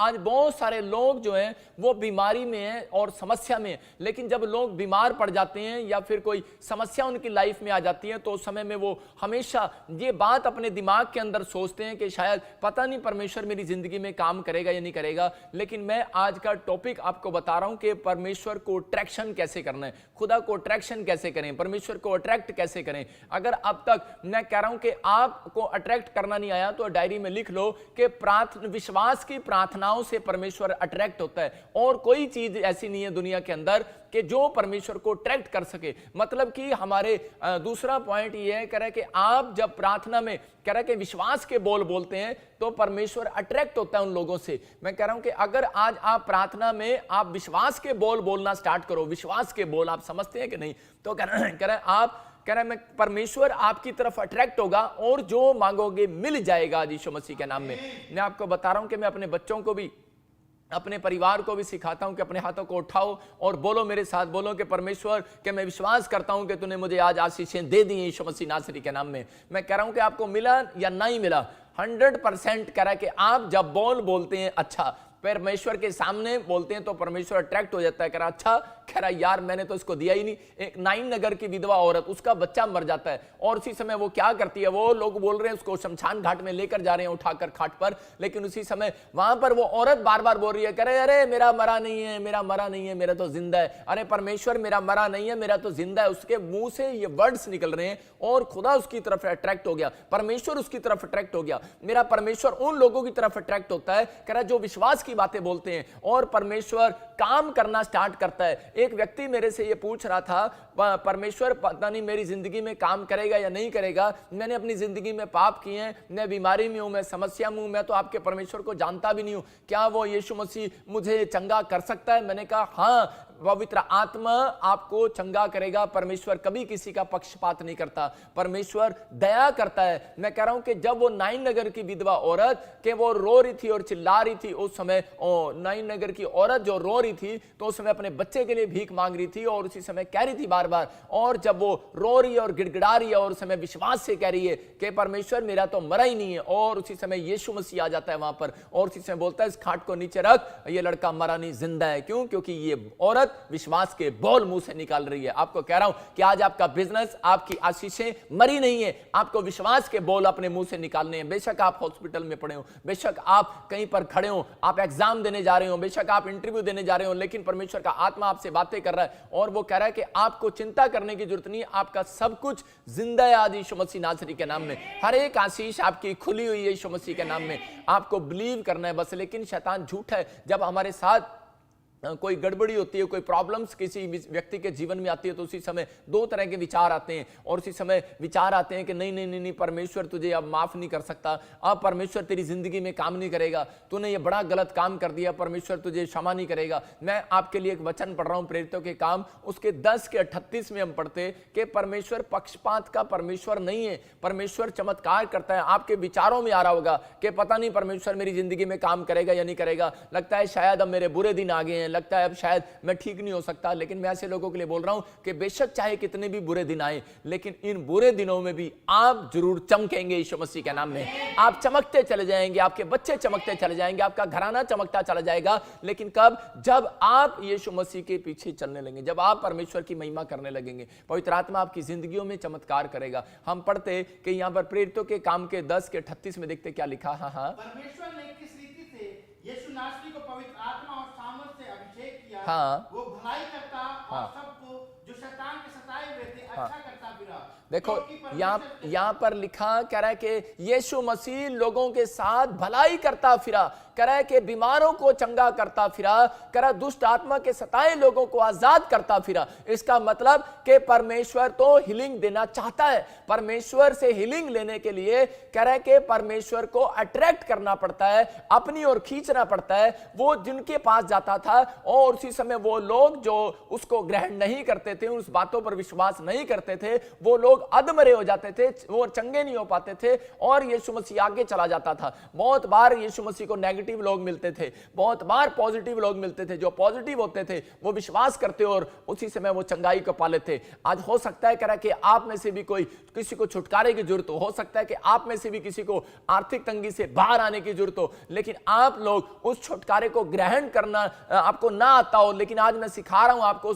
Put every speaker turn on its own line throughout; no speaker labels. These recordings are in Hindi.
आज बहुत सारे लोग जो हैं वो बीमारी में हैं और समस्या में हैं, लेकिन जब लोग बीमार पड़ जाते हैं या फिर कोई समस्या उनकी लाइफ में आ जाती है तो उस समय में वो हमेशा ये बात अपने दिमाग के अंदर सोचते हैं कि शायद पता नहीं परमेश्वर मेरी जिंदगी में काम करेगा या नहीं करेगा। लेकिन मैं आज का टॉपिक आपको बता रहा हूं कि परमेश्वर को अट्रैक्शन कैसे करना है, खुदा को अट्रैक्शन कैसे करें, परमेश्वर को अट्रैक्ट कैसे करें। अगर अब तक मैं कह रहा हूं कि आपको अट्रैक्ट करना नहीं आया तो डायरी में लिख लो कि विश्वास की प्रार्थनाओं से परमेश्वर अट्रैक्ट होता है, और कोई चीज ऐसी नहीं है दुनिया के अंदर कि जो परमेश्वर को अट्रैक्ट कर सके। मतलब कि हमारे दूसरा पॉइंट ये है, कह रहा है कि आप जब प्रार्थना में कह रहा है कि विश्वास के बोल बोलते हैं तो परमेश्वर अट्रैक्ट होता है उन लोगों से। मैं कह रहा हूं कि अगर आज आप प्रार्थना में आप विश्वास के बोल बोलना स्टार्ट करो, विश्वास के बोल आप समझते हैं कि नहीं, तो कह रहा है आप कह रहा है मैं परमेश्वर आपकी तरफ अट्रैक्ट होगा और जो मांगोगे मिल जाएगा यीशु मसीह के नाम में। मैं आपको बता रहा हूं कि मैं अपने बच्चों को भी, अपने परिवार को भी सिखाता हूं कि अपने हाथों को उठाओ और बोलो, मेरे साथ बोलो कि परमेश्वर के मैं विश्वास करता हूं कि तूने मुझे आज आशीषें दे दी यीशु मसीह नासरी के नाम में। मैं कह रहा हूं कि आपको मिला या नहीं मिला, 100% कह रहा है कि आप जब बोलते हैं अच्छा परमेश्वर के सामने बोलते हैं तो परमेश्वर अट्रैक्ट हो जाता है। कह रहा अच्छा, कह रहा यार मैंने तो इसको दिया ही नहीं। एक नाइन नगर की विधवा औरत, उसका बच्चा मर जाता है और उसी समय वो क्या करती है, वो लोग बोल रहे हैं उसको शमशान घाट में लेकर जा रहे हैं उठाकर खाट पर, लेकिन उसी समय वहां पर वो औरत बार बार बोल रही है, कह रहे अरे मेरा मरा नहीं है, मेरा मरा नहीं है, मेरा तो जिंदा है। अरे परमेश्वर मेरा मरा नहीं है, मेरा तो जिंदा है। उसके मुंह से ये वर्ड्स निकल रहे हैं और खुदा उसकी तरफ अट्रैक्ट हो गया, परमेश्वर उसकी तरफ अट्रैक्ट हो गया। मेरा परमेश्वर उन लोगों की तरफ अट्रैक्ट होता है, कह रहा जो विश्वास की बातें बोलते हैं, और परमेश्वर काम करना स्टार्ट करता है। एक व्यक्ति मेरे से ये पूछ रहा था, परमेश्वर पता नहीं मेरी जिंदगी में काम करेगा या नहीं करेगा, मैंने अपनी जिंदगी में पाप किए हैं, मैं बीमारी में हूं, मैं समस्या में हूं, मैं तो आपके परमेश्वर को जानता भी नहीं हूं, क्या वो यीशु मसीह मुझे चंगा कर सकता है? मैंने कहा हाँ, पवित्र आत्मा आपको चंगा करेगा। परमेश्वर कभी किसी का पक्षपात नहीं करता, परमेश्वर दया करता है। मैं कह रहा हूं कि जब वो नाइन नगर की विधवा औरत के वो रो रही थी और चिल्ला रही थी, उस समय नाइन नगर की औरत जो रो रही थी तो उस समय अपने बच्चे के लिए भीख मांग रही थी और उसी समय कह रही थी बार बार, और जब वो रो रही है और गिड़गिड़ा रही है और उस समय विश्वास से कह रही है कि परमेश्वर मेरा तो मरा ही नहीं है, और उसी समय यीशु मसीह आ जाता है वहां पर और उसी समय बोलता है इस खाट को नीचे रख, ये लड़का मरा नहीं जिंदा है। क्यों? क्योंकि ये औरत विश्वास के बोल मुंह से निकाल रही है। आपको कह रहा हूं कि आज आपका बिजनेस, आपकी आशीषें मरी नहीं है, आपको विश्वास के बोल अपने मुंह से निकालने हैं। बेशक आप हॉस्पिटल में पड़े हो, बेशक आप कहीं पर खड़े हो, आप एग्जाम देने जा रहे हो, बेशक आप इंटरव्यू देने जा रहे हो, लेकिन परमेश्वर का आत्मा आपसे बातें कर रहा है और वो कह रहा है कि आपको चिंता करने की जरूरत नहीं, आपका सब कुछ जिंदा है आज यीशु मसीह नासरी के नाम में। हर एक आशीष आपकी खुली हुई है यीशु मसीह के नाम में, आपको बिलीव करना है बस। लेकिन शैतान झूठ है, जब हमारे साथ कोई गड़बड़ी होती है, कोई प्रॉब्लम्स किसी व्यक्ति के जीवन में आती है तो उसी समय दो तरह के विचार आते हैं, और उसी समय विचार आते हैं कि नहीं नहीं नहीं नहीं, परमेश्वर तुझे अब माफ नहीं कर सकता, अब परमेश्वर तेरी जिंदगी में काम नहीं करेगा, तूने ये बड़ा गलत काम कर दिया, परमेश्वर तुझे क्षमा नहीं करेगा। मैं आपके लिए एक वचन पढ़ रहा हूं प्रेरितों के काम उसके 10 के 38 में हम पढ़ते कि परमेश्वर पक्षपात का परमेश्वर नहीं है, परमेश्वर चमत्कार करता है। आपके विचारों में आ रहा होगा कि पता नहीं परमेश्वर मेरी जिंदगी में काम करेगा या नहीं करेगा, लगता है शायद अब मेरे बुरे दिन आ गए हैं, लगता है अब शायद मैं ठीक नहीं हो सकता। लेकिन मैं ऐसे लोगों के लिए बोल रहा हूं कि बेशक चाहे कितने भी बुरे दिन आए, लेकिन इन बुरे दिनों में भी आप जरूर चमकेंगे यीशु मसीह के नाम में। आप चमकते चले जाएंगे, आपके बच्चे चमकते चले जाएंगे, आपका घराना चमकता चला जाएगा। लेकिन कब? जब आप यीशु मसीह के पीछे चलने लगेंगे, जब आप परमेश्वर की महिमा करने लगेंगे, पवित्र आत्मा आपकी जिंदगियों में चमत्कार करेगा। हम पढ़ते कि यहां पर प्रेरितों के काम के 10 के 38 में देखते क्या लिखा। हाँ,
परमेश्वर ने किस रीति से यीशु नासरी को पवित्र आत्मा और सामर्थ से अभिषेक किया, वो भलाई करता और सबको जो शैतान के सताए हुए थे अच्छा करता फिरा।
देखो यहाँ पर लिखा, कह रहा है कि यीशु मसीह लोगों के साथ भलाई करता फिरा, कह रहा है कि बीमारों को चंगा करता फिरा, कह रहा दुष्ट आत्मा के सताए लोगों को आजाद करता फिरा। इसका मतलब कि परमेश्वर तो हीलिंग देना चाहता है। परमेश्वर से हीलिंग लेने के लिए कह रहा है कि परमेश्वर को अट्रैक्ट करना पड़ता है, अपनी ओर खींचना पड़ता है। वो जिनके पास जाता था और उसी समय वो लोग जो उसको ग्रहण नहीं करते थे, उस बातों पर विश्वास नहीं करते थे, वो लोग अधमरे हो जाते थे, वो चंगे नहीं हो पाते थे और यीशु मसीह आगे चला जाता था। बहुत बार यीशु मसीह को नेगेटिव नेगेटिव लोग मिलते थे, बहुत बार पॉजिटिव लोग मिलते थे। जो पॉजिटिव होते थे वो विश्वास करते और उसी समय वो चंगाई को पा लेते। आज हो सकता है करा कि आप में से भी कोई किसी को छुटकारे की जरूरत हो सकता है कि आप में से भी किसी को आर्थिक तंगी से बाहर आने की जरूरत हो, लेकिन आप लोग उस छुटकारे को ग्रहण करना आपको ना आता हो। लेकिन आज मैं सिखा रहा हूं आपको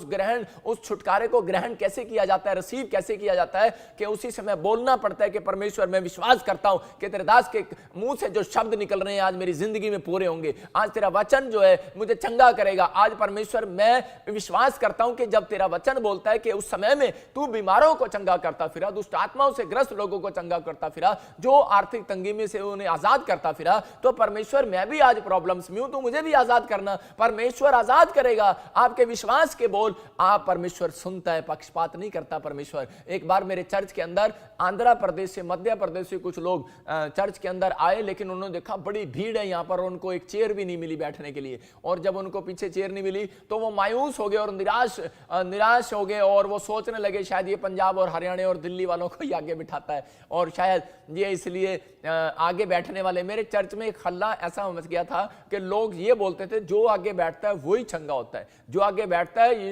उस छुटकारे को ग्रहण कैसे किया जाता है, रिसीव कैसे किया जाता है, कि उसी समय बोलना पड़ता है कि परमेश्वर मैं विश्वास करता हूं कि तेरे दास के मुंह से जो शब्द निकल रहे हैं आज मेरी जिंदगी में पूरे होंगे। आज तेरा वचन जो है मुझे चंगा करेगा। आज परमेश्वर मैं विश्वास करता हूं कि जब तेरा वचन बोलता है कि उस समय में तू बीमारों को चंगा करता फिरा, दुष्ट आत्माओं से ग्रस्त लोगों को चंगा करता फिरा, जो आर्थिक तंगी में से उन्हें आजाद करता फिरा, तो परमेश्वर मैं भी आज प्रॉब्लम्स में हूं तो मुझे भी आजाद करना। परमेश्वर आजाद करेगा। आपके विश्वास के बोल आप परमेश्वर सुनता है, पक्षपात नहीं करता परमेश्वर। एक बार मेरे चर्च के अंदर आंध्र प्रदेश से, मध्य प्रदेश से कुछ लोग चर्च के अंदर आए, लेकिन उन्होंने देखा बड़ी भीड़ है यहाँ पर, उनको एक चेयर भी नहीं मिली बैठने के लिए। और जब उनको पीछे चेयर नहीं मिली तो वो मायूस हो गए और निराश हो गए, और वो सोचने लगे शायद ये पंजाब और हरियाणा और दिल्ली वालों को ही आगे बिठाता है और शायद ये इसलिए आगे बैठने वाले। मेरे चर्च में एक हल्ला ऐसा मच गया था कि लोग ये बोलते थे जो आगे बैठता है वही चंगा होता है, जो आगे बैठता है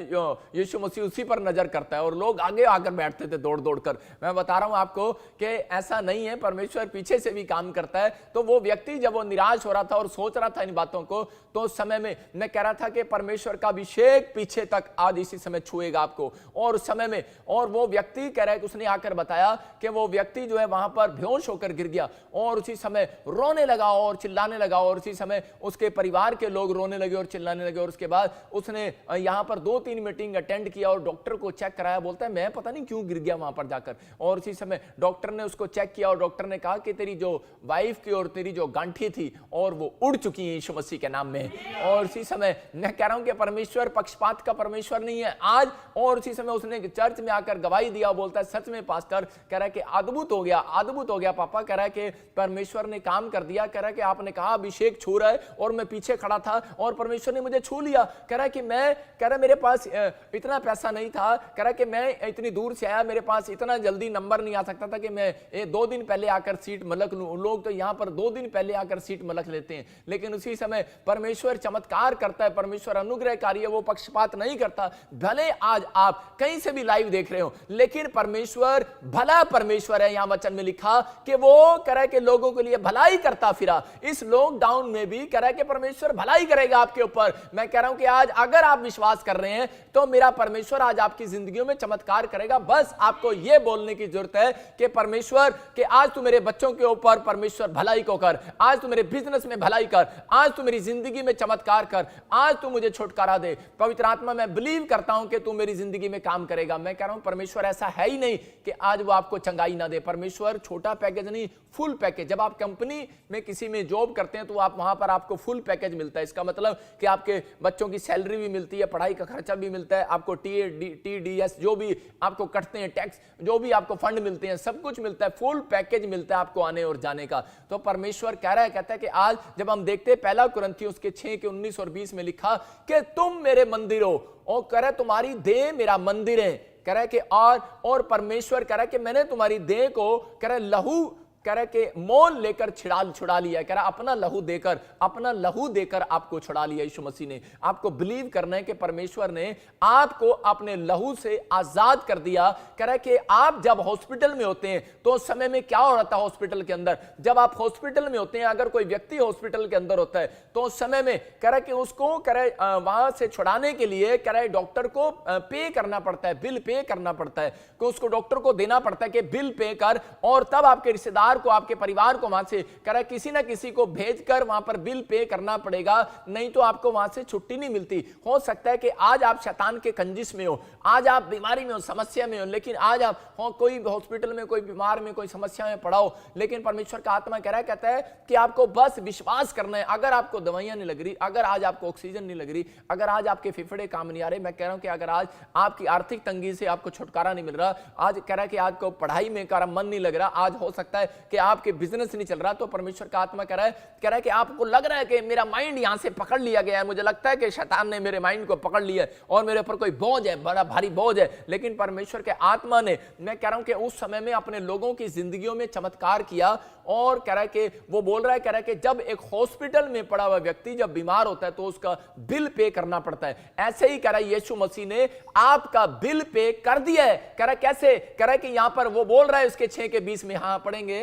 यीशु मसीह उसी पर नजर करता है, और लोग आगे आकर बैठते थे दौड़ दौड़ कर। मैं बता रहा हूं आपको कि ऐसा नहीं है, परमेश्वर पीछे से भी काम करता है। तो वो व्यक्ति जब वो निराश हो रहा था और सोच रहा था इन बातों को, तो उस समय में मैं कह रहा था कि परमेश्वर का अभिषेक पीछे तक आज इसी समय छुएगा आपको। और उस समय में और वो व्यक्ति कह रहा है कि उसने आकर बताया कि वो व्यक्ति जो है वहां पर बेहोश होकर गिर गया और उसी समय रोने लगा और चिल्लाने लगा, और उसी समय उसके परिवार के लोग रोने लगे और चिल्लाने लगे। और उसके बाद उसने यहां पर 2-3 मीटिंग अटेंड किया और डॉक्टर को चेक कराया। बोलता है मैं पता नहीं क्यों गिर गया वहां पर जाकर। और उसी समय डॉक्टर ने उसको चेक किया और डॉक्टर ने कहा कि तेरी जो वाइफ की और तेरी जो गांठी थी और वो उड़ चुकी है यीशु मसीह के नाम में। और उसी समय मैं कह रहा हूं कि परमेश्वर पक्षपात का परमेश्वर नहीं है आज। और उसी समय उसने चर्च में आकर गवाही दिया, बोलता है सच में पास्टर, कह रहा है कि अद्भुत हो गया, अद्भुत हो गया पापा, कह रहा है कि परमेश्वर ने काम कर दिया। कह रहा है कि आपने कहा अभिषेक छू रहा है और मैं पीछे खड़ा था और परमेश्वर ने मुझे छू लिया। कह रहा है कि मैं, कह रहा है मेरे पास इतना पैसा नहीं था, कह रहा है कि मैं इतनी दूर से आया, मेरे पास इतना जल्दी नंबर नहीं आ सकता था कि मैं 2 दिन पहले आकर सीट मलक लूं। लोग तो यहां पर 2 दिन पहले आकर सीट मलक लेते हैं, लेकिन उसी समय परमेश्वर चमत्कार करता है, परमेश्वर अनुग्रहकारी है, वो पक्षपात नहीं करता। भले आज आप कहीं से भी लाइव देख रहे हो, लेकिन परमेश्वर भला परमेश्वर है। यहां वचन में लिखा कि वो कह रहा है कि लोगों के लिए भलाई करता फिरा। इस लॉकडाउन में भी कह रहा है कि परमेश्वर भलाई करेगा आपके ऊपर। मैं कह रहा हूं कि आज अगर आप विश्वास कर रहे हैं तो मेरा परमेश्वर आज आपकी जिंदगियों में चमत्कार करेगा। बस आपको यह बोलने की जरूरत है कि परमेश्वर कि आज तू मेरे बच्चों के ऊपर परमेश्वर भलाई को कर, आज तू मेरे बिजनेस में भलाई कर, आज तू मेरी जिंदगी में चमत्कार कर, आज तू मुझे छुटकारा दे। पवित्र आत्मा मैं बिलीव करता हूं कि तू मेरी जिंदगी में काम करेगा। मैं कह रहा हूं परमेश्वर ऐसा है ही नहीं कि आज वो आपको चंगाई ना दे। परमेश्वर छोटा पैकेज नहीं, फुल पैकेज। जब आप कंपनी में किसी में जॉब करते हैं तो आप वहां पर आपको फुल पैकेज मिलता है। इसका मतलब कि आपके बच्चों की सैलरी भी मिलती है, पढ़ाई का खर्चा भी मिलता है, आपको TDS जो भी आपको कटते हैं, टैक्स जो भी आपको फंड मिलते हैं, सब कुछ मिलता है, फुल पैकेज मिलता है आपको आने और जाने का। तो परमेश्वर कह रहा है, कहता है कि आज जब हम देखते हैं 1 कुरिन्थियों के 6 के 19 और 20 में लिखा कि तुम मेरे मंदिर हो, और कह रहा है तुम्हारी देह मेरा मंदिर है। कह रहा है कि और परमेश्वर कह रहा है कि मैंने तुम्हारी देह को, कह रहा है लहू, कह रहा है कि मोल लेकर छुड़ा लिया। कह रहा अपना लहू देकर आपको छुड़ा लिया। यीशु मसीह ने आपको बिलीव करना है कि परमेश्वर ने आपको अपने लहू से आजाद कर दिया। कह रहा है कि आप जब हॉस्पिटल में होते हैं तो उस समय में क्या हो रहा था हॉस्पिटल के अंदर, जब आप हॉस्पिटल में होते हैं, अगर कोई व्यक्ति हॉस्पिटल के अंदर होता है तो उस समय में कह रहा है कि उसको, कह रहा है वहां से छुड़ाने के लिए, कह रहा है डॉक्टर को पे करना पड़ता है, बिल पे करना पड़ता है, कि उसको डॉक्टर को देना पड़ता है कि बिल पे कर, और तब आपके रिश्तेदार को, आपके परिवार को वहां से, कह रहा है किसी ना किसी को भेजकर वहां पर बिल पे करना पड़ेगा, नहीं तो आपको वहां से छुट्टी नहीं मिलती। हो सकता है कि आज आप शैतान के कंजिश में हो, आज आप बीमारी में हो, समस्या में हो, लेकिन आज आप कोई हॉस्पिटल में, कोई बीमार में, कोई समस्या में पड़ा हो, लेकिन परमेश्वर का आत्मा कह रहा है, कहता है कि आपको बस विश्वास करना है। अगर आपको दवाइयां नहीं लग रही, अगर आज आपको ऑक्सीजन नहीं लग रही, अगर आज आपके फेफड़े काम नहीं आ रहे, मैं कह रहा हूं कि अगर आज आपकी आर्थिक तंगी से आपको छुटकारा नहीं मिल रहा, आज कह रहा है कि आज को पढ़ाई में का मन नहीं लग रहा, आज हो सकता है कि आपके बिजनेस नहीं चल रहा, तो परमेश्वर का आत्मा कह रहा है कि आपको लग रहा है कि मेरा माइंड यहां से पकड़ लिया गया है, मुझे लगता है कि शैतान ने मेरे माइंड को पकड़ लिया है और मेरे ऊपर कोई बोझ है, बड़ा भारी बोझ है। लेकिन परमेश्वर के आत्मा ने, मैं कह रहा हूं कि उस समय में अपने लोगों की जिंदगियों में चमत्कार किया और कह रहा है कि वो बोल रहा है, कह रहा है कि जब एक हॉस्पिटल में पड़ा हुआ व्यक्ति जब बीमार होता है तो उसका बिल पे करना पड़ता है। ऐसे ही कह रहा है यीशु मसीह ने आपका बिल पे कर दिया है। कह रहा है कैसे? कह रहा है कि यहां पर वो बोल रहा है उसके 6 के 20 में, हां पढ़ेंगे,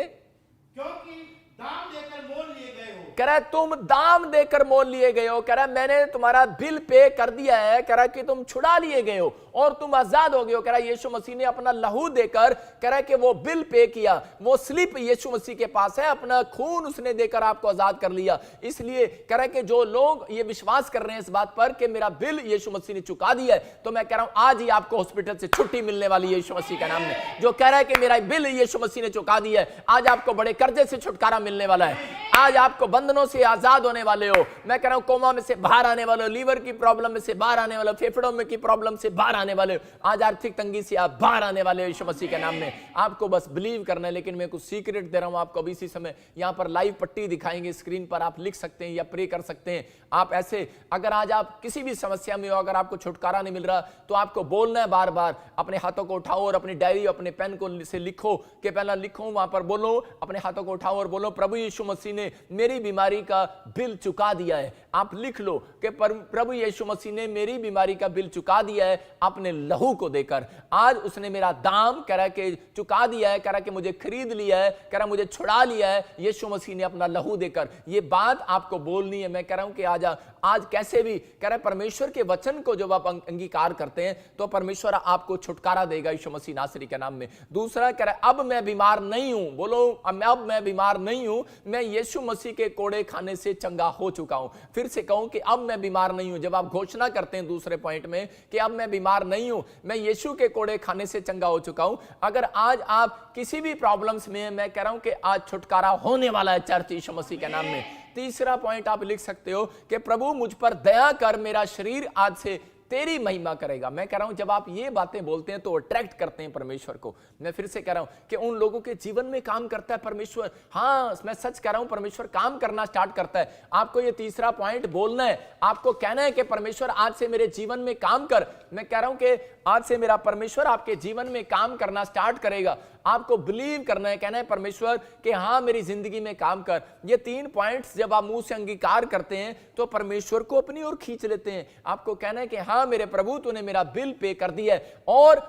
क्योंकि दाम देकर मोल लिए गए हो।
कह रहा है तुम दाम देकर मोल लिए गए हो। कह रहा है मैंने तुम्हारा बिल पे कर दिया है। कह रहा है कि तुम छुड़ा लिए गए हो और तुम आजाद हो गए हो। कह रहा है यीशु मसीह ने अपना लहू देकर, कह रहा है कि वो बिल पे किया, वो स्लिप यीशु मसीह के पास है, अपना खून उसने देकर आपको आजाद कर लिया। इसलिए कह रहा है कि जो लोग ये विश्वास कर रहे हैं इस बात पर कि मेरा बिल यीशु मसीह ने चुका दिया है, तो मैं कह रहा हूं आज ही आपको हॉस्पिटल से छुट्टी मिलने वाली है यीशु मसीह के नाम में। जो कह रहा है कि मेरा बिल यीशु मसीह ने चुका दिया है, आज आपको बड़े कर्जे से छुटकारा मिलने वाला है। आज आपको बंधनों से आजाद होने वाले हो। मैं कह रहा हूं कोमा में से बाहर आने वाले हो, लीवर की प्रॉब्लम में से बाहर आने वाले हो, फेफड़ों में की प्रॉब्लम से बाहर आने वाले हो। आज आर्थिक तंगी से आप बाहर आने वाले हो यीशु मसीह के नाम में। आपको बस बिलीव करना है। लेकिन मैं कुछ सीक्रेट दे रहा हूं आपको अभी इसी समय। यहां पर लाइव पट्टी दिखाएंगे स्क्रीन पर, आप लिख सकते हैं या प्रे कर सकते हैं। आप ऐसे, अगर आज आप किसी भी समस्या में हो, अगर आपको छुटकारा नहीं मिल रहा, तो आपको बोलना है बार बार। अपने हाथों को उठाओ और अपनी डायरी, अपने पेन को से लिखो कि पहला लिखो, वहां पर बोलो, अपने हाथों को उठाओ और बोलो प्रभु यीशु मसीह ने मेरी बीमारी का बिल चुका दिया है। आप लिख लो कि प्रभु यीशु मसीह ने मेरी बीमारी का बिल चुका दिया है अपने लहू को देकर। आज उसने मेरा दाम, कह रहा है कि चुका दिया है, कह रहा है कि मुझे खरीद लिया है, कह रहा है मुझे छुड़ा लिया है यीशु मसीह ने अपना लहू देकर। ये बात आपको बोलनी है। मैं कह रहा हूं कि आज कैसे भी, कह रहा है परमेश्वर के वचन को जब आप अंगीकार करते हैं तो परमेश्वर आपको छुटकारा देगा यीशु मसीह नासरी के नाम में। दूसरा कह रहा है अब मैं बीमार नहीं हूं, बोलो अब मैं बीमार नहीं हूं, मैं यीशु मसीह के कोड़े खाने से चंगा हो चुका हूं। फिर से कहूं कि अब मैं बीमार नहीं हूं। जब आप घोषणा करते हैं दूसरे पॉइंट में कि अब मैं बीमार नहीं हूं, मैं यीशु के कोड़े खाने से चंगा हो चुका हूं। अगर आज आप किसी भी प्रॉब्लम्स में, मैं कह रहा हूं कि आज छुटकारा होने वाला है चर्च यीशु मसीह के नाम में। तीसरा पॉइंट आप लिख सकते हो कि प्रभु मुझ पर दया कर, मेरा शरीर आज से तेरी महिमा करेगा। मैं कह रहा हूं जब आप ये बातें बोलते हैं तो अट्रैक्ट करते हैं परमेश्वर को। मैं फिर से कह रहा हूं कि उन लोगों के जीवन में काम करता है परमेश्वर। हां, मैं सच कह रहा हूं, परमेश्वर काम करना स्टार्ट करता है। आपको ये तीसरा पॉइंट बोलना है। आपको कहना है कि परमेश्वर आज से मेरे जीवन में काम कर। मैं कह रहा हूं कि आज से मेरा परमेश्वर आपके जीवन में काम करना स्टार्ट करेगा। आपको बिलीव करना है, कहना है परमेश्वर कि हां मेरी जिंदगी में काम कर। ये 3 पॉइंट्स जब आप मुंह से अंगीकार करते हैं तो परमेश्वर को अपनी ओर खींच लेते हैं। आपको कहना है कि हां मेरे प्रभु तूने मेरा बिल पे कर दिया है और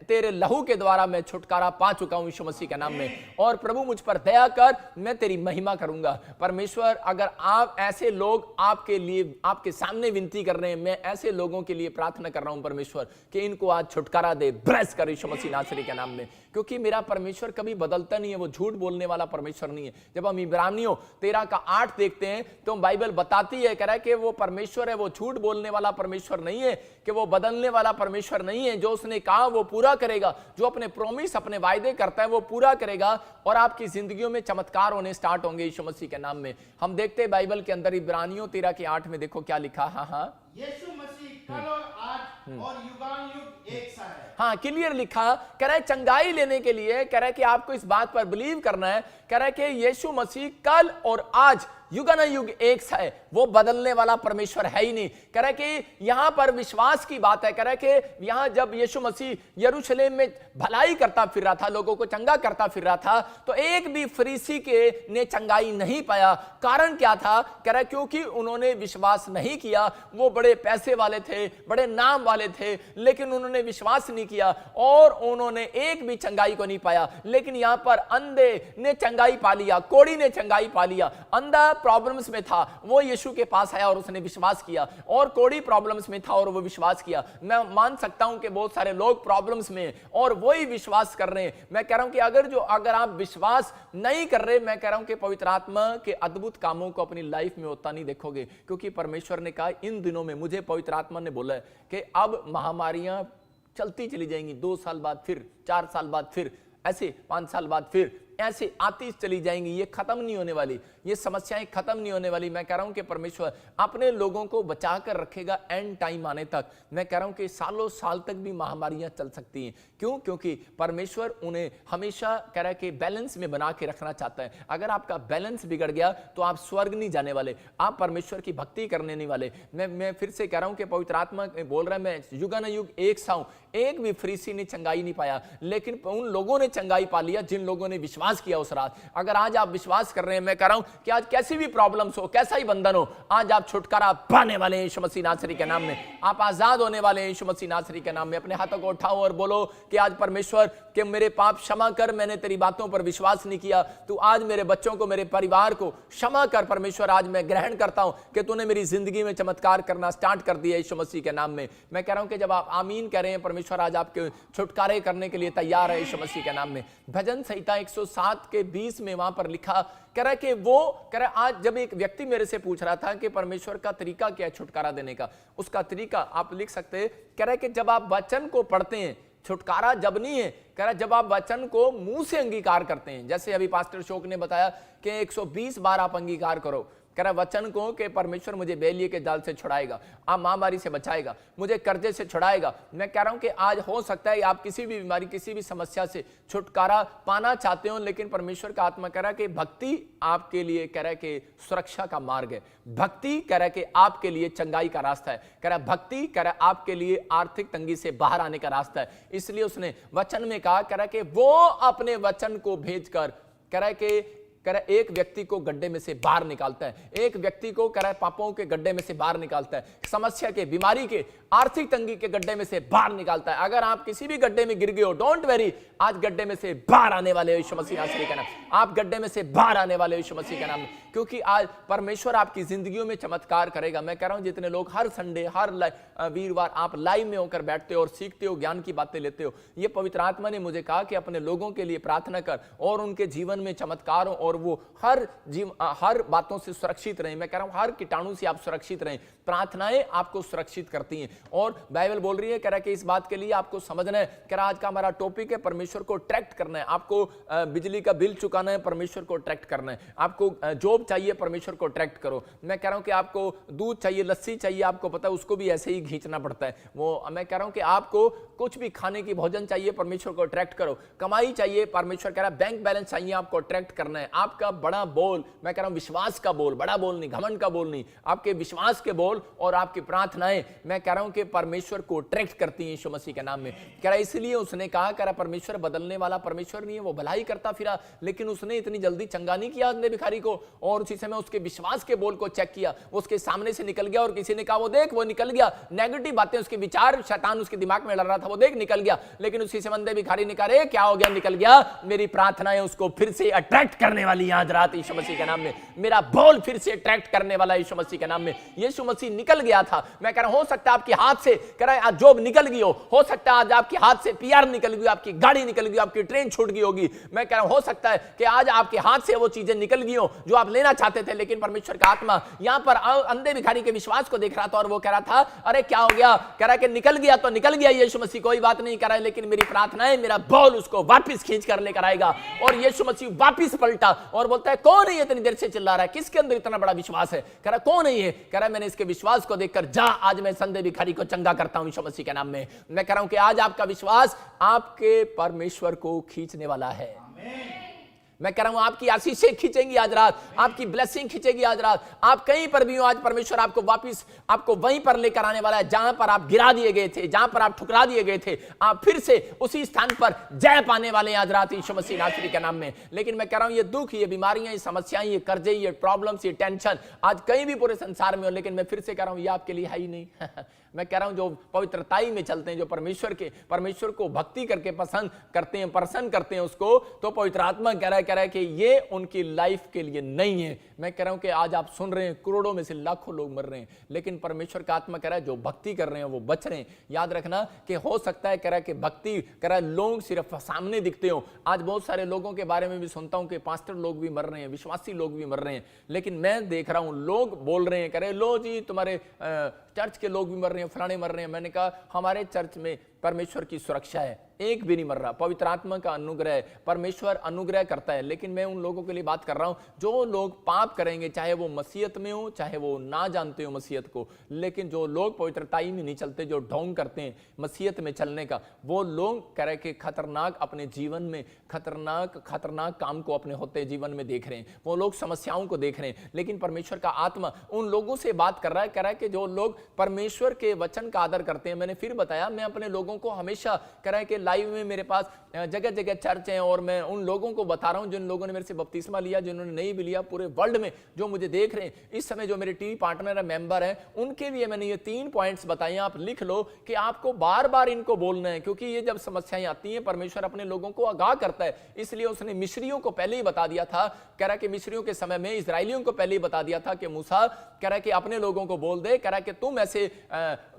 तेरे लहू के द्वारा मैं छुटकारा पा चुका हूं यीशु मसीह के नाम में। और प्रभु मुझ पर दया कर, मैं तेरी महिमा करूंगा। परमेश्वर, अगर आप ऐसे लोग आपके लिए, आपके सामने विनती कर रहे हैं, मैं ऐसे लोगों के लिए प्रार्थना कर रहा हूं परमेश्वर कि इनको आज छुटकारा दे, ब्लेस कर यीशु मसीह नासरी के नाम में। क्योंकि मेरा परमेश्वर कभी बदलता नहीं है, वो झूठ बोलने वाला परमेश्वर नहीं है। जब हम इब्रानियों 13:8 देखते हैं तो बाइबल बताती है, कह रहा है कि वो परमेश्वर है, वो झूठ बोलने वाला परमेश्वर नहीं है, कि वो बदलने वाला परमेश्वर नहीं है। जो उसने कहा वो पूरा करेगा, जो अपने प्रॉमिस, अपने वायदे करता है वो पूरा करेगा और आपकी जिंदगियों में चमत्कार होने स्टार्ट होंगे यीशु मसीह के नाम में। हम देखते हैं बाइबल के अंदर इब्रानियों 13:8 में, देखो क्या लिखा। हाँ,
यीशु मसीह कल और आज और युगानुयुग एक सा है।
हाँ, क्लियर लिखा। कह रहा है चंगाई लेने के लिए, कह रहा है कि आपको इस बात पर बिलीव करना है। कह रहा है कि यीशु मसीह कल और आज युगानुयुग एक सा है, वो बदलने वाला परमेश्वर है ही नहीं। कह रहा है कि यहां पर विश्वास की बात है। कह रहा है कि यहां जब यीशु मसीह यरूशलेम में भलाई करता फिर रहा था, लोगों को चंगा करता फिर रहा था, तो एक भी फरीसी के ने चंगाई नहीं पाया। कारण क्या था? कह रहा है क्योंकि उन्होंने विश्वास नहीं किया। वो बड़े पैसे वाले थे, बड़े नाम वाले थे, लेकिन उन्होंने विश्वास नहीं किया और उन्होंने एक भी चंगाई को नहीं पाया। लेकिन यहां पर अंधे ने चंगाई पा लिया, कोढ़ी ने चंगाई पा लिया। अंधा प्रॉब्लम्स में था, वो यीशु के पास आया और उसने विश्वास किया, और कोढ़ी प्रॉब्लम्स में था और वो विश्वास किया। मैं मान सकता हूं कि बहुत सारे लोग प्रॉब्लम्स में और वही विश्वास कर रहे हैं। मैं कह रहा हूं कि अगर आप विश्वास नहीं कर रहे, मैं कह रहा हूं कि पवित्र आत्मा के अद्भुत कामों को अपनी लाइफ में होता नहीं देखोगे। क्योंकि परमेश्वर ने कहा इन दिनों में, मुझे पवित्र आत्मा ने बोला है कि अब महामारियां चलती चली जाएंगी। 2 साल बाद फिर, 4 साल बाद फिर, ऐसे 5 साल बाद फिर ऐसे आती चली जाएंगी, ये खत्म नहीं होने वाली, ये समस्याएं खत्म नहीं होने वाली। मैं कह रहा हूं कि परमेश्वर अपने लोगों को बचा कर रखेगा एंड टाइम आने तक। मैं कह रहा हूं कि सालों साल तक भी महामारियां चल सकती हैं। क्यों? क्योंकि परमेश्वर उन्हें हमेशा कह रहा है कि बैलेंस में बना के रखना चाहता है। अगर आपका बैलेंस बिगड़ गया तो आप स्वर्ग नहीं जाने वाले, आप परमेश्वर की भक्ति करने नहीं वाले। मैं फिर से कह रहा हूं कि पवित्र आत्मा बोल रहा है, मैं युगानुयुग एक सा हूं, एक भी फरीसी ने चंगाई नहीं पाया, लेकिन उन लोगों ने चंगाई पा लिया जिन लोगों ने विश्वास किया उस रात। अगर आज आप विश्वास कर रहे हैं, मैं कह रहा हूं कि आज कैसी भी प्रॉब्लम्स हो, कैसा ही बंधन हो, आज आप छुटकारा पाने वाले हैं यीशु मसीह नासरी के नाम में। आप आजाद होने वाले हैं यीशु मसीह नासरी के नाम में। अपने हाथों को उठाओ और बोलो कि आज परमेश्वर कि मेरे पाप क्षमा कर, मैंने तेरी बातों पर विश्वास नहीं किया, तू आज मेरे बच्चों को, मेरे परिवार को क्षमा कर परमेश्वर। आज मैं ग्रहण करता हूं कि तूने मेरी जिंदगी में चमत्कार करना स्टार्ट कर दिया यीशु मसीह के नाम में। मैं कह रहा हूं कि जब आप आमीन कह रहे हैं, परमेश्वर आज आपके छुटकारे करने के लिए तैयार है यीशु मसीह के नाम में। भजन संहिता 107 के 20 में वहां पर लिखा कह रहा है कि वो कह रहा है, आज जब एक व्यक्ति मेरे से पूछ रहा था कि परमेश्वर का तरीका क्या है छुटकारा देने का, उसका तरीका आप लिख सकते हैं। कह रहा है कि जब आप वचन को पढ़ते हैं, छुटकारा जब नहीं है, कह रहा है जब आप वचन को मुंह से अंगीकार करते हैं। जैसे अभी पास्टर अशोक ने बताया कि 120 बार आप अंगीकार करो, कह रहा वचन को कि परमेश्वर मुझे बेलिए के जाल से छुड़ाएगा, आप महामारी से बचाएगा, मुझे कर्जे से छुड़ाएगा। मैं कह रहा हूं कि आज हो सकता है आप किसी भी बीमारी, किसी भी समस्या से छुटकारा पाना चाहते हो, लेकिन परमेश्वर का आत्मा कह रहा है कि भक्ति आपके लिए कह रहा है कि सुरक्षा का मार्ग है। भक्ति कह रहा है कि आपके लिए चंगाई का रास्ता है। कह रहा है भक्ति कह रहा है आपके लिए आर्थिक तंगी से बाहर आने का रास्ता है। इसलिए उसने वचन में कहा, कह रहा है कि वो अपने वचन को भेजकर कह रहा है कि कह रहा है एक व्यक्ति को गड्ढे में से बाहर निकालता है, एक व्यक्ति को कह रहा है पापों के गड्ढे में से बाहर निकालता है, समस्या के, बीमारी के, आर्थिक तंगी के गड्ढे में से बाहर निकालता है। अगर आप किसी भी गड्ढे में गिर गए हो, डोंट वेरी, आज गड्ढे में से बाहर आने वाले हो यीशु मसीह नासरी का नाम। आप गड्ढे में से बाहर आने वाले हो यीशु मसीह का नाम, क्योंकि आज परमेश्वर आपकी जिंदगियों में चमत्कार करेगा। मैं कह रहा हूं जितने लोग हर संडे, हर वीरवार आप लाइव में होकर बैठते हो और सीखते हो, ज्ञान की बातें लेते हो, ये पवित्र आत्मा ने मुझे कहा कि अपने लोगों के लिए प्रार्थना कर और उनके जीवन में चमत्कार हो और वो हर बातों से सुरक्षित रहें। मैं कह रहा हूं हर कीटाणु से आप सुरक्षित रहें। प्रार्थनाएं आपको सुरक्षित करती हैं और बाइबल बोल रही है, कह रहा है कि इस बात के लिए आपको समझना है। कह रहा आज का हमारा टॉपिक है परमेश्वर को ट्रैक्ट करना है। आपको बिजली का बिल चुकाना है, परमेश्वर को ट्रैक्ट करना है। आपको जॉब चाहिए, परमेश्वर को ट्रैक्ट करो। मैं कह रहा हूं कि आपको दूध चाहिए, लस्सी चाहिए, आपको पता है उसको भी ऐसे ही खींचना पड़ता है वो। मैं कह रहा हूं कि आपको कुछ भी खाने की भोजन चाहिए, परमेश्वर को ट्रैक्ट करो। कमाई चाहिए, परमेश्वर कह रहा है बैंक बैलेंस चाहिए, आपको ट्रैक्ट करना है। आपका बड़ा बोल, मैं कह रहा हूं विश्वास का बोल, बड़ा बोल नहीं, घमंड का बोल नहीं, आपके विश्वास के बोल और आपकी प्रार्थनाएं मैं कह रहा हूं कि परमेश्वर को ट्रैक्ट करती हैं यीशु मसीह के नाम में। कह रहा इसलिए उसने कहा, कह रहा परमेश्वर बदलने वाला परमेश्वर नहीं है, वो भलाई करता फिरा, लेकिन उसने इतनी जल्दी चंगा नहीं किया अंधे भिखारी को। और उसी समय उसके विश्वास के बोल को चेक किया, उसके सामने से निकल गया और किसी ने कहा वो देख वो निकल गया। नेगेटिव बातें, उसके विचार, शैतान उसके दिमाग में लड़ रहा था, वो देख निकल गया। लेकिन उसी समय अंधे भिखारी ने कहा क्या हो गया, निकल गया। मेरी प्रार्थनाएं उसको फिर से अट्रैक्ट करने वाली आज रात यीशु मसीह के नाम में। मेरा बोल फिर से अट्रैक्ट करने वाला यीशु मसीह के नाम में। यीशु मसीह निकल गया था। मैं कह रहा हूं हो सकता है आपके हाथ से, कह रहा है आज जॉब निकल गई हो सकता है आज आपके हाथ से पीआर निकल गई, आपकी गाड़ी निकल गई, आपकी ट्रेन छूट गई होगी। मैं कह रहा हूं हो सकता है कि आज आपके हाथ से वो चीजें निकल गई हो जो आप लेना चाहते थे, लेकिन परमेश्वर का आत्मा यहां पर अंधे भिखारी के विश्वास को देख रहा था और वो कह रहा था अरे क्या हो गया, कह रहा है कि निकल गया तो निकल गया यीशु मसीह, कोई बात नहीं, कह रहा है लेकिन मेरी प्रार्थना है मेरा बोल उसको वापस खींच कर लेकर आएगा। और यीशु मसीह वापस पलटा और बोलता है कौन है ये इतनी देर से चिल्ला रहा है, किसके अंदर इतना बड़ा विश्वास है। कह रहा कौन है ये, कह रहा मैंने इसके विश्वास को देखकर जा आज मैं संधे भिखारी को चंगा करता हूं यीशु मसीह के नाम में। मैं कह रहा हूं कि आज आपका विश्वास आपके परमेश्वर को खींचने वाला है। मैं कह रहा हूं आपकी आशीषें खींचेंगी आज रात, आपकी ब्लेसिंग खींचेगी आज रात। आप कहीं पर भी हो, आज परमेश्वर आपको वापस आपको वहीं पर लेकर आने वाला है जहां पर आप गिरा दिए गए थे, जहां पर आप ठुकरा दिए गए थे। आप फिर से उसी स्थान पर जय पाने वाले हैं आज रात यीशु मसीह नासरी के नाम में। लेकिन मैं कह रहा हूं ये दुख, ये बीमारियां, ये समस्याएं, ये कर्जे, ये प्रॉब्लम्स, ये टेंशन आज कहीं भी पूरे संसार में हो, लेकिन मैं फिर से कह रहा हूं ये आपके लिए है ही नहीं। मैं कह रहा हूं जो पवित्रताई में चलते हैं, जो परमेश्वर को भक्ति करके पसंद करते हैं, प्रसन्न करते हैं उसको, तो पवित्र आत्मा कह रहा है कि ये उनकी लाइफ के लिए नहीं है। मैं कह रहा हूं कि आज आप सुन रहे हैं करोड़ों में से लाखों लोग मर रहे हैं, लेकिन परमेश्वर का आत्मा कह रहा है जो भक्ति कर रहे हैं वो बच रहे हैं। याद रखना कि हो सकता है कह रहा है कि भक्ति कह रहा है लोग सिर्फ सामने दिखते हो। आज बहुत सारे लोगों के बारे में भी सुनता हूं कि पास्टर लोग भी मर रहे हैं, विश्वासी लोग भी मर रहे हैं, लेकिन मैं देख रहा हूं लोग बोल रहे हैं, कह रहे लो जी तुम्हारे चर्च के लोग भी मर रहे हैं, फलाने मर रहे हैं। मैंने कहा हमारे चर्च में परमेश्वर की सुरक्षा है, एक भी नहीं मर रहा। पवित्र आत्मा का अनुग्रह, परमेश्वर अनुग्रह करता है। लेकिन मैं उन लोगों के लिए बात कर रहा हूं जो लोग पाप करेंगे, चाहे वो मसीहत में हो, चाहे वो ना जानते हो मसीहत को, लेकिन जो लोग पवित्रताई में नहीं चलते, जो ढोंग करते हैं मसीहत में चलने का, वो लोग कह रहे कि खतरनाक अपने जीवन में खतरनाक काम को अपने होते जीवन में देख रहे हैं, वो लोग समस्याओं को देख रहे हैं। लेकिन परमेश्वर का आत्मा उन लोगों से बात कर रहा है, कह रहा है कि जो लोग परमेश्वर के वचन का आदर करते हैं। मैंने फिर बताया, मैं अपने लोगों को हमेशा कह रहा है कि लाइव में मेरे पास जगह जगह चर्च हैं और मैं उन लोगों को बता रहा हूं जिन लोगों ने मेरे से बपतिस्मा लिया, जिन्होंने नहीं भी लिया, पूरे वर्ल्ड में जो मुझे देख रहे हैं इस समय, जो मेरे टीवी पार्टनर है, मेंबर हैं, उनके लिए मैंने ये 3 पॉइंट्स बताए। आप लिख लो कि आपको बार बार इनको बोलना है, क्योंकि ये जब समस्याएं आती हैं परमेश्वर अपने लोगों को आगाह करता है। इसलिए उसने मिस्रियों को पहले ही बता दिया था, कह रहा कि मिस्रियों के समय में इजरायलियों को पहले ही बता दिया था कि मूसा कह रहा कि अपने लोगों को बोल दे, कह रहा कि तुम ऐसे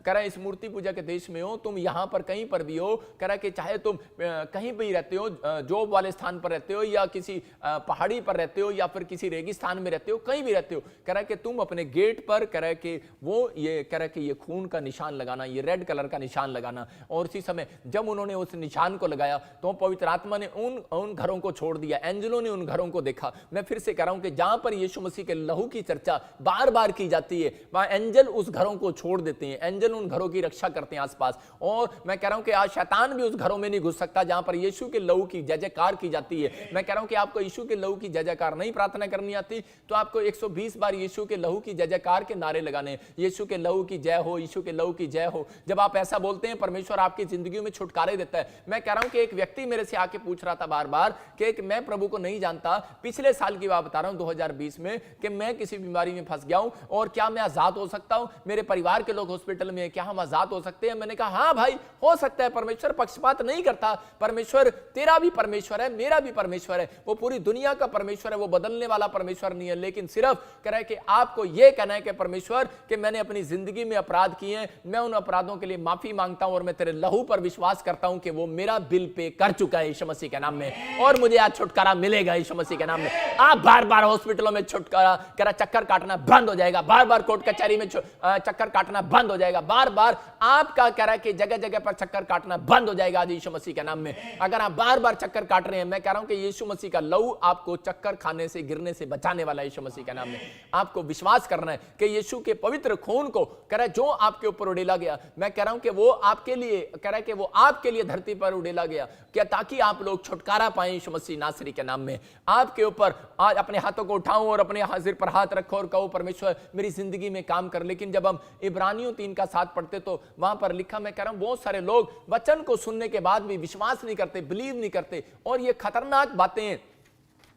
कह रहा इस मूर्ति पूजा के देश में हो, तुम यहां पर कहीं पर भी हो, कह रहा कि चाहे तुम कहीं भी रहते हो, जॉब वाले स्थान पर रहते हो या किसी पहाड़ी पर रहते हो या फिर किसी रेगिस्तान में रहते हो, कहीं भी रहते हो, कह रहा कि तुम अपने गेट पर कह रहा कि वो ये कह रहा कि ये खून का निशान लगाना, ये रेड कलर का निशान लगाना। और इसी समय जब उन्होंने उस निशान को लगाया तो पवित्र आत्मा ने उन घरों को छोड़ दिया, एंजलों ने उन घरों को देखा। मैं फिर से कह रहा हूं कि जहां पर यीशु मसीह के लहू की चर्चा बार बार की जाती है, वहां एंजल उस घरों को छोड़ देते हैं, एंजल उन घरों की रक्षा करते हैं आसपास। और मैं कह रहा हूं कि आज शैतान भी उस घरों में नहीं घुस सकता जहां पर यीशु के लहू की जय जयकार की जाती है। मैं कह रहा हूं कि आपको यीशु के लहू की जय जयकार नहीं प्रार्थना करनी आती तो आपको 120 बार यीशु के लहू की जय जयकार के नारे लगाने, यीशु के लहू की जय हो, यीशु के लहू की जय हो। जब आप ऐसा बोलते हैं परमेश्वर आपकी जिंदगी में छुटकारे देता है। मैं कह रहा हूं कि एक व्यक्ति मेरे से आके पूछ रहा था बार बार कि मैं प्रभु को नहीं जानता, पिछले साल की बात बता रहा हूं 2020 में, कि मैं किसी बीमारी में फंस गया हूं और क्या मैं आजाद हो सकता हूं, मेरे परिवार के लोग हॉस्पिटल में, क्या हम आजाद हो सकते हैं? मैंने कहा हां भाई हो सकता है, परमेश्वर पक्षपात नहीं करता, परमेश्वर तेरा भी परमेश्वर है, मेरा भी परमेश्वर है, वो पूरी दुनिया का परमेश्वर है, वो बदलने वाला परमेश्वर नहीं है। लेकिन सिर्फ कह रहा है कि आपको यह कहना है कि परमेश्वर कि मैंने अपनी जिंदगी में अपराध किए हैं, मैं उन अपराधों के लिए माफी मांगता हूं और मैं तेरे लहू पर विश्वास करता हूं कि वो मेरा बिल पे कर चुका है यीशु मसीह के नाम में, और मुझे आज छुटकारा मिलेगा यीशु मसीह के नाम में। आप बार बार हॉस्पिटलों में छुटकारा कह रहा चक्कर काटना बंद हो जाएगा, बार बार कोर्ट कचहरी में चक्कर काटना बंद हो जाएगा, बार बार आपका कह रहा है कि जगह जगह पर चक्कर काटना बंद हो जाएगा आज यीशु मसीह के नाम में। अगर आप बार बार चक्कर काट रहे हैं, मैं कह रहा हूं कि यीशु मसीह का लहू आपको चक्कर खाने से, गिरने से बचाने वाला है यीशु मसीह के नाम में। आपको विश्वास करना है कि यीशु के पवित्र खून को कह रहा है जो आपके ऊपर उड़ेला गया, मैं कह रहा हूं कि वो आपके लिए कह रहा है कि वो आपके लिए धरती पर उड़ेला गया, क्या ताकि आप लोग छुटकारा पाएं यीशु मसीह नासरी के नाम में। आपके ऊपर आज अपने हाथों को उठाओ और अपने सिर पर हाथ रखो और कहो परमेश्वर मेरी जिंदगी में काम कर। लेकिन जब हम इब्रानियों 3 का 7 पढ़ते तो वहां पर लिखा, मैं कह रहा हूं बहुत सारे लोग वचन को सुनने के बाद भी विश्वास नहीं करते, बिलीव नहीं करते, और ये खतरनाक बातें हैं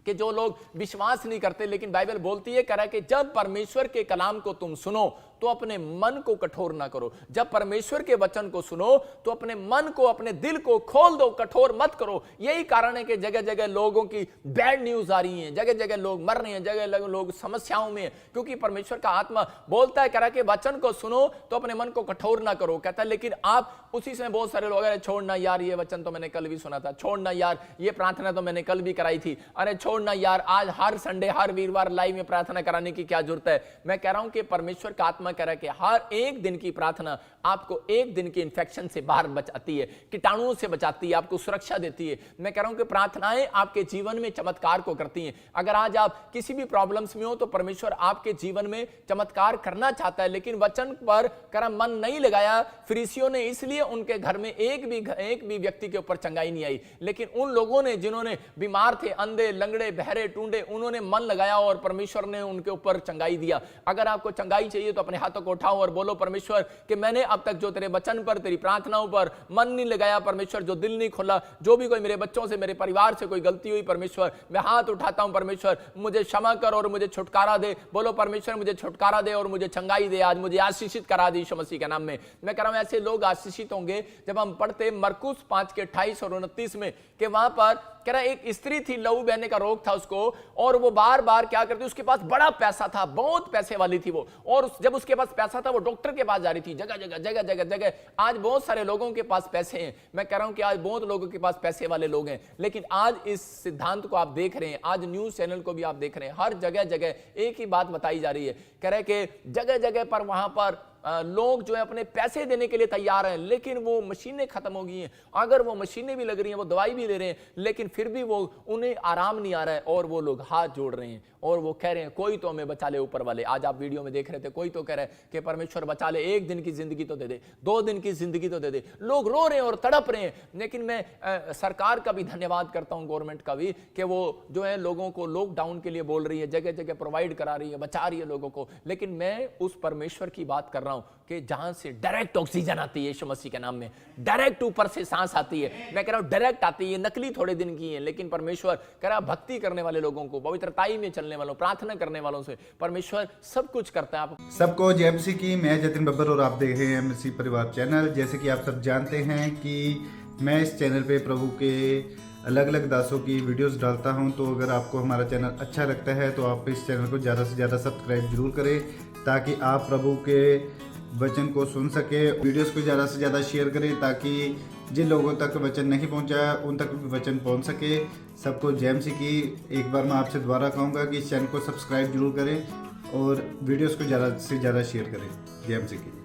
कि जो लोग विश्वास नहीं करते। लेकिन बाइबल बोलती है कह रहा है कि जब परमेश्वर के कलाम को तुम सुनो तो अपने मन को कठोर ना करो। जब परमेश्वर के वचन को सुनो तो अपने मन को, अपने दिल को खोल दो, कठोर मत करो। यही कारण है कि जगह जगह लोगों की बैड न्यूज आ रही है, जगह जगह लोग मर रहे हैं, जगह लोग समस्याओं में, क्योंकि परमेश्वर का आत्मा बोलता है कह रहा कि वचन को सुनो तो अपने मन को कठोर ना करो, कहता है। लेकिन आप उसी समय बहुत सारे लोग, अरे छोड़ना यार ये वचन तो मैंने कल भी सुना था, छोड़ना यार ये प्रार्थना तो मैंने कल भी कराई थी, अरे छोड़ना यार आज हर संडे हर वीरवार लाइव में प्रार्थना कराने की क्या जरूरत है। मैं कह रहा हूं कि परमेश्वर का आत्मा कह रहा है कि हर एक दिन की प्रार्थना आपको एक दिन की इंफेक्शन से बाहर बचाती है, कीटाणुओं से बचाती है, आपको सुरक्षा देती है। मैं कह रहा हूं कि प्रार्थनाएं आपके जीवन में चमत्कार को करती हैं। अगर आज आप किसी भी प्रॉब्लम्स में हो तो परमेश्वर आपके जीवन में चमत्कार करना चाहता है, लेकिन वचन पर करा मन नहीं लगाया फरीसियों ने, इसलिए उनके घर में एक भी व्यक्ति के ऊपर चंगाई नहीं आई। लेकिन उन लोगों ने जिन्होंने बीमार थे, अंधे, लंगड़े, बहरे, टूंडे, उन्होंने मन लगाया और परमेश्वर ने उनके ऊपर चंगाई दिया। अगर आपको चंगाई चाहिए तो अपने हाथों को उठाओ और बोलो परमेश्वर कि मैंने अब तक जो तेरे वचन पर, तेरी प्रार्थनाओं पर मन नहीं लगाया, परमेश्वर जो दिल नहीं खोला, जो भी कोई मेरे बच्चों से, मेरे परिवार से कोई गलती हुई, परमेश्वर मैं हाथ उठाता हूं, परमेश्वर मुझे क्षमा कर और मुझे छुटकारा दे। बोलो परमेश्वर मुझे छुटकारा दे और मुझे चंगाई दे, आज मुझे आशीषित करा दे यीशु मसीह के नाम में। मैं कह रहा हूं ऐसे लोग आशीषित होंगे जब हम पढ़ते मरकुस 5 के 28 और 29 में कि वहां पर कह रहा एक स्त्री थी, लहू बहने का रोग था उसको, और वो बार बार क्या करती, उसके पास बड़ा पैसा था, बहुत पैसे वाली थी वो, और जब उसके पास पैसा था वो डॉक्टर के पास जा रही थी, जगह जगह जगह जगह जगह। आज बहुत सारे लोगों के पास पैसे हैं, मैं कह रहा हूं कि आज बहुत लोगों के पास पैसे वाले लोग हैं, लेकिन आज इस सिद्धांत को आप देख रहे हैं, आज न्यूज चैनल को भी आप देख रहे हैं, हर जगह जगह एक ही बात बताई जा रही है, कह रहे कि जगह जगह पर वहां पर लोग जो है अपने पैसे देने के लिए तैयार हैं, लेकिन वो मशीनें खत्म हो गई हैं। अगर वो मशीनें भी लग रही हैं, वो दवाई भी ले रहे हैं, लेकिन फिर भी वो उन्हें आराम नहीं आ रहा है और वो लोग हाथ जोड़ रहे हैं और वो कह रहे हैं कोई तो हमें बचा ले ऊपर वाले। आज आप वीडियो में देख रहे थे, कोई तो कह रहा है कि परमेश्वर बचा ले, 1 दिन की जिंदगी तो दे दे, 2 दिन की जिंदगी तो दे दे। लोग रो रहे हैं और तड़प रहे हैं। लेकिन मैं सरकार का भी धन्यवाद करता हूं, गवर्नमेंट का भी, कि वो जो है लोगों को लॉकडाउन के लिए बोल रही है, जगह जगह प्रोवाइड करा रही है, बचा रही है लोगों को। लेकिन मैं उस परमेश्वर की बात कर रहा हूं कि जहां से डायरेक्ट ऑक्सीजन आती है, यीशु मसीह के नाम में डायरेक्ट ऊपर से सांस आती है। मैं कह रहा हूं डायरेक्ट आती है, नकली थोड़े दिन की है, लेकिन परमेश्वर कह रहा भक्ति करने वाले लोगों को, पवित्रताई में चलने वालों, प्रार्थना करने वालों से परमेश्वर सब कुछ करता है। आप
सबको जय मसीह की। मैं जतिन बब्बर और आप देख रहे हैं मसीह परिवार चैनल। जैसे कि आप सब जानते हैं कि मैं इस चैनल पे प्रभु के अलग अलग दासों की वीडियोस डालता हूं, तो अगर आपको हमारा चैनल अच्छा लगता है तो आप इस चैनल को ज़्यादा से ज़्यादा सब्सक्राइब जरूर करें, ताकि आप प्रभु के वचन को सुन सके। वीडियोस को ज़्यादा से ज़्यादा शेयर करें, ताकि जिन लोगों तक वचन नहीं पहुंचा उन तक भी वचन पहुंच सके। सबको जय मसीह की। एक बार मैं आपसे दोबारा कहूँगा कि इस चैनल को सब्सक्राइब जरूर करें और वीडियोस को ज़्यादा से ज़्यादा शेयर करें। जय मसीह की।